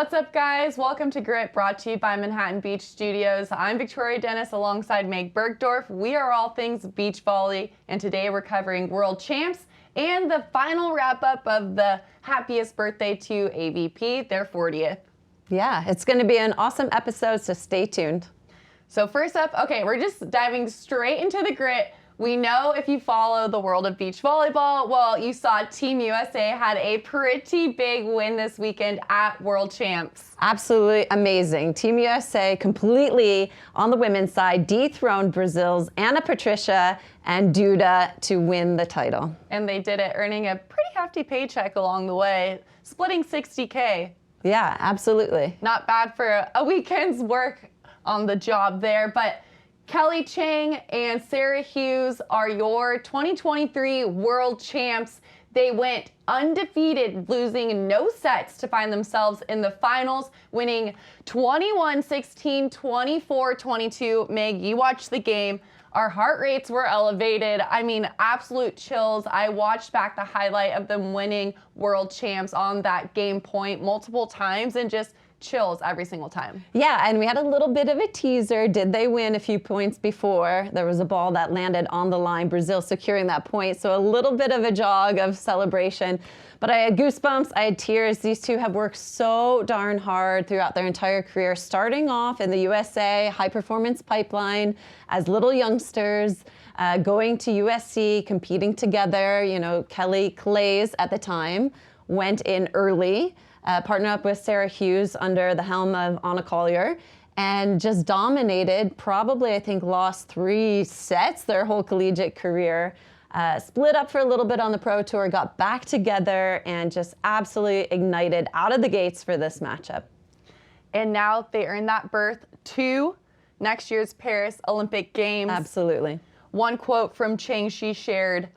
What's up, guys? Welcome to Grit, brought to you by Manhattan Beach Studios. I'm Victoria Dennis alongside Meg Burgdorf. We are all things beach volley, and today we're covering World Champs and the final wrap-up of the happiest birthday to AVP, their 40th. Yeah, it's going to be an awesome episode, so stay tuned. So first up, okay, we're just diving straight into the grit. We know if you follow the world of beach volleyball, well, you saw Team USA had a pretty big win this weekend at World Champs. Absolutely amazing. Team USA completely on the women's side dethroned Brazil's Ana Patricia and Duda to win the title. And they did it earning a pretty hefty paycheck along the way, splitting $60K. Yeah, absolutely. Not bad for a weekend's work on the job there, but Kelly Cheng and Sara Hughes are your 2023 World Champs. They went undefeated, losing no sets to find themselves in the finals, winning 21-16, 24-22. Meg, you watched the game. Our heart rates were elevated. I mean, absolute chills. I watched back the highlight of them winning World Champs on that game point multiple times and just chills every single time. Yeah, and we had a little bit of a teaser. Did they win a few points before? There was a ball that landed on the line, Brazil securing that point. So a little bit of a jog of celebration. But I had goosebumps, I had tears. These two have worked so darn hard throughout their entire career, starting off in the USA high performance pipeline as little youngsters, going to USC, competing together. You know, Kelly Clays at the time went in early, partnered up with Sara Hughes under the helm of Anna Collier, and just dominated, probably I think lost 3 sets their whole collegiate career. Split up for a little bit on the Pro Tour, got back together, and just absolutely ignited out of the gates for this matchup. And now they earned that berth to next year's Paris Olympic Games. Absolutely. One quote from Cheng she shared,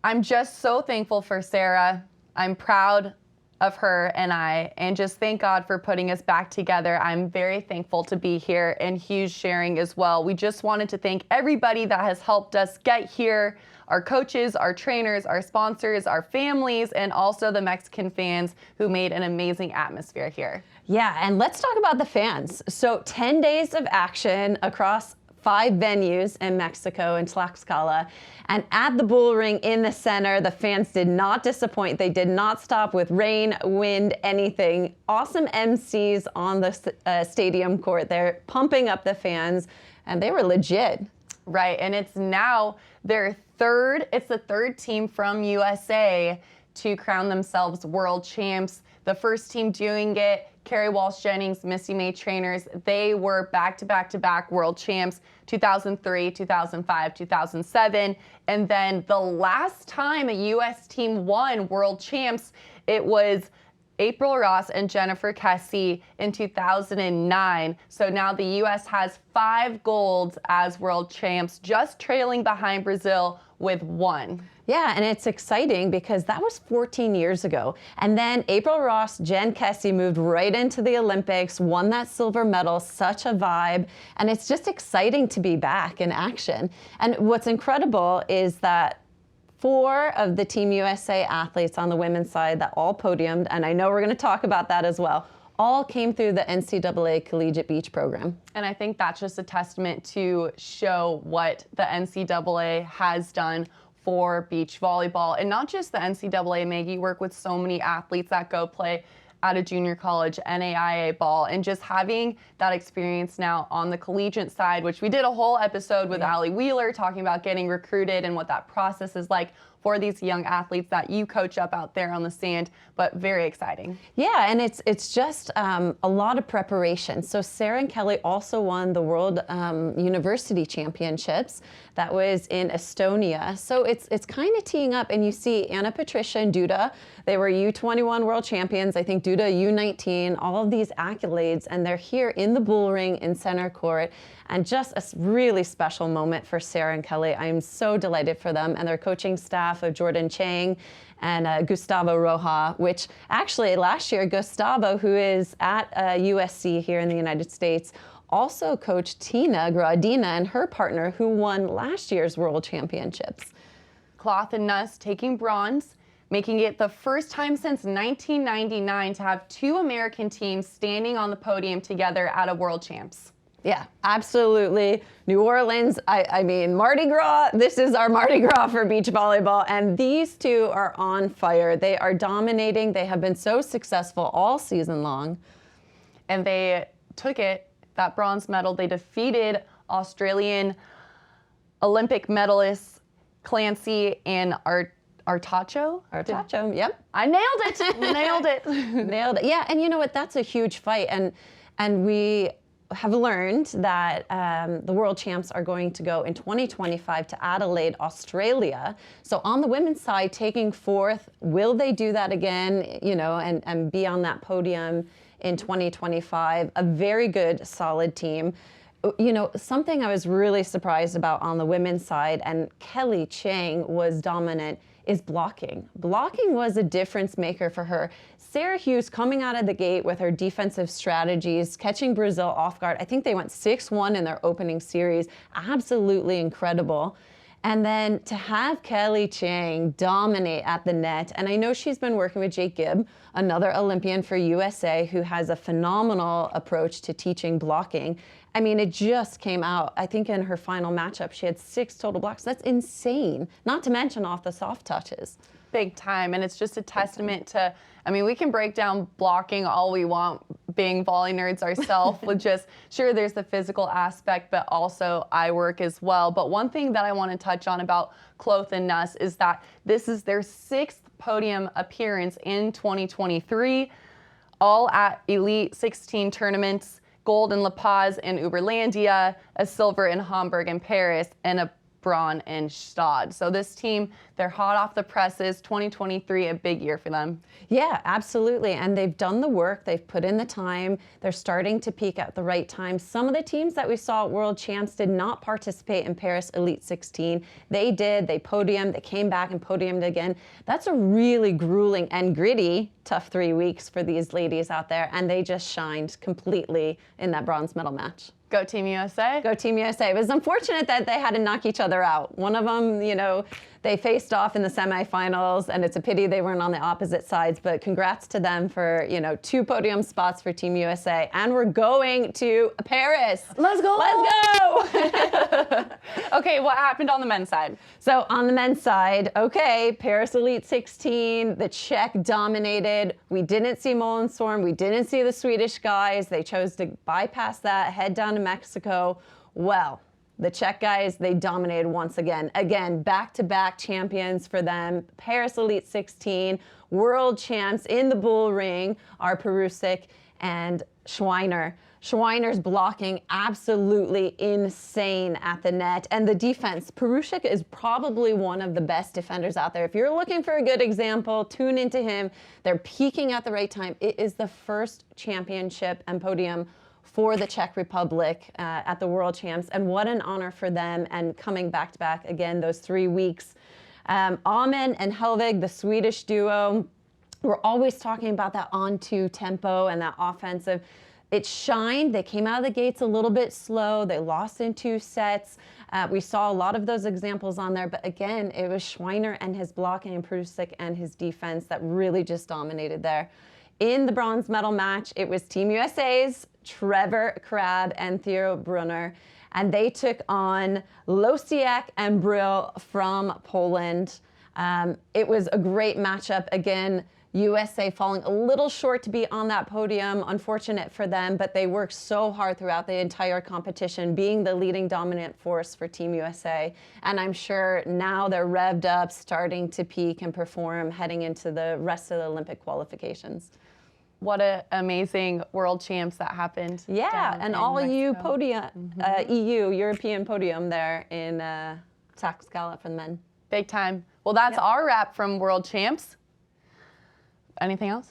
"I'm just so thankful for Sara. I'm proud of her and just thank God for putting us back together. I'm very thankful to be here." And Hughes sharing as well, "We just wanted to thank everybody that has helped us get here, our coaches, our trainers, our sponsors, our families, and also the Mexican fans who made an amazing atmosphere here." Yeah, and let's talk about the fans. So 10 days of action across 5 venues in Mexico in Tlaxcala. And at the Bull Ring in the center, the fans did not disappoint. They did not stop with rain, wind, anything. Awesome MCs on the stadium court there, pumping up the fans, and they were legit. Right, and it's now the third team from USA to crown themselves world champs. The first team doing it, Carrie Walsh-Jennings, Missy May trainers, they were back-to-back-to-back world champs, 2003, 2005, 2007. And then the last time a U.S. team won world champs, it was April Ross and Jennifer Kessie in 2009. So now the U.S. has 5 golds as world champs, just trailing behind Brazil with 1. Yeah, and it's exciting because that was 14 years ago. And then April Ross, Jen Kessie moved right into the Olympics, won that silver medal, such a vibe. And it's just exciting to be back in action. And what's incredible is that 4 of the Team USA athletes on the women's side that all podiumed, and I know we're going to talk about that as well, all came through the NCAA Collegiate Beach program. And I think that's just a testament to show what the NCAA has done for beach volleyball. And not just the NCAA, Maggie, you work with so many athletes that go play at a junior college, NAIA ball, and just having that experience now on the collegiate side, which we did a whole episode with Allie Wheeler talking about getting recruited and what that process is like for these young athletes that you coach up out there on the sand, but very exciting. Yeah, and it's just a lot of preparation. So Sara and Kelly also won the World University Championships. That was in Estonia. So it's kind of teeing up, and you see Ana Patricia and Duda, they were U21 World Champions, I think Duda U19, all of these accolades, and they're here in the Bull Ring in center court. And just a really special moment for Sara and Kelly. I'm so delighted for them and their coaching staff of Jordan Cheng and Gustavo Roja, which actually last year, Gustavo, who is at USC here in the United States, also coached Tina Gradina and her partner, who won last year's World Championships. Cloth and Nuss taking bronze. making it the first time since 1999 to have two American teams standing on the podium together at a World Champs. Yeah, absolutely. New Orleans, I mean, Mardi Gras, this is our Mardi Gras for beach volleyball, and these two are on fire. They are dominating. They have been so successful all season long. And they took it, that bronze medal. They defeated Australian Olympic medalists Clancy and Artacho, yep. I nailed it. Nailed it. Nailed it. Yeah, and you know what? That's a huge fight. And we have learned that the World Champs are going to go in 2025 to Adelaide, Australia. So on the women's side, taking fourth, will they do that again, you know, and be on that podium in 2025? A very good, solid team. You know, something I was really surprised about on the women's side, and Kelly Cheng was dominant, is blocking. Blocking was a difference maker for her. Sara Hughes coming out of the gate with her defensive strategies, catching Brazil off guard. I think they went 6-1 in their opening series. Absolutely incredible. And then to have Kelly Cheng dominate at the net, and I know she's been working with Jake Gibb, another Olympian for USA, who has a phenomenal approach to teaching blocking. I mean, it just came out. I think in her final matchup, she had 6 total blocks. That's insane, not to mention off the soft touches. Big time, and it's just a testament to, I mean, we can break down blocking all we want, being volley nerds ourselves, with just, sure, there's the physical aspect, but also eye work as well. But one thing that I want to touch on about Cloth and Nuss is that this is their 6th podium appearance in 2023, all at Elite 16 tournaments, gold in La Paz and Uberlandia, a silver in Hamburg and Paris, and a bronze in Stade. So this team, they're hot off the presses. 2023, a big year for them. Yeah, absolutely. And they've done the work. They've put in the time. They're starting to peak at the right time. Some of the teams that we saw at World Champs did not participate in Paris Elite 16. They did. They podiumed. They came back and podiumed again. That's a really grueling and gritty, tough 3 weeks for these ladies out there. And they just shined completely in that bronze medal match. Go Team USA. Go Team USA. It was unfortunate that they had to knock each other out. One of them, you know, they faced off in the semifinals, and it's a pity they weren't on the opposite sides, but congrats to them for, you know, 2 podium spots for Team USA. And we're going to Paris. Let's go. Let's go. Okay, what happened on the men's side? So on the men's side, okay, Paris Elite 16, the Czech dominated. We didn't see Mollenstorm. We didn't see the Swedish guys. They chose to bypass that, head down to Mexico. Well, the Czech guys, they dominated once again. Again, back-to-back champions for them. Paris Elite 16, world champs in the bull ring are Perusic and Schweiner. Schweiner's blocking absolutely insane at the net. And the defense, Perusic is probably one of the best defenders out there. If you're looking for a good example, tune into him. They're peaking at the right time. It is the first championship and podium for the Czech Republic at the World Champs, and what an honor for them, and coming back-to-back again those 3 weeks. Amen and Helvig, the Swedish duo, we're always talking about that on-2 tempo and that offensive. It shined. They came out of the gates a little bit slow. They lost in 2 sets. We saw a lot of those examples on there, but again, it was Schweiner and his blocking and Perusic and his defense that really just dominated there. In the bronze medal match, it was Team USA's Trevor Crabb and Theo Brunner, and they took on Losiak and Brill from Poland. It was a great matchup. Again, USA falling a little short to be on that podium. Unfortunate for them, but they worked so hard throughout the entire competition, being the leading dominant force for Team USA. And I'm sure now they're revved up, starting to peak and perform, heading into the rest of the Olympic qualifications. What an amazing World Champs that happened. Yeah, and all EU podium, EU, European podium there in Tlaxcala for the men. Big time. Well, that's our wrap from World Champs. Anything else?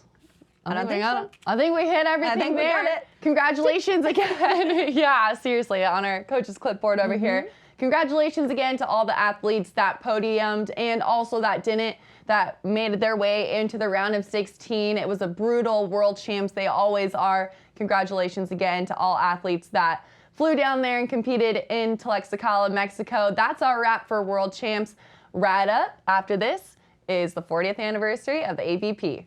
I don't think so. I think we hit everything there. We got it. Congratulations again. Yeah, seriously, on our coach's clipboard over here. Congratulations again to all the athletes that podiumed and also that didn't, that made their way into the round of 16. It was a brutal World Champs. They always are. Congratulations again to all athletes that flew down there and competed in Tlaxcala, Mexico. That's our wrap for World Champs. Right up after this is the 40th anniversary of the AVP.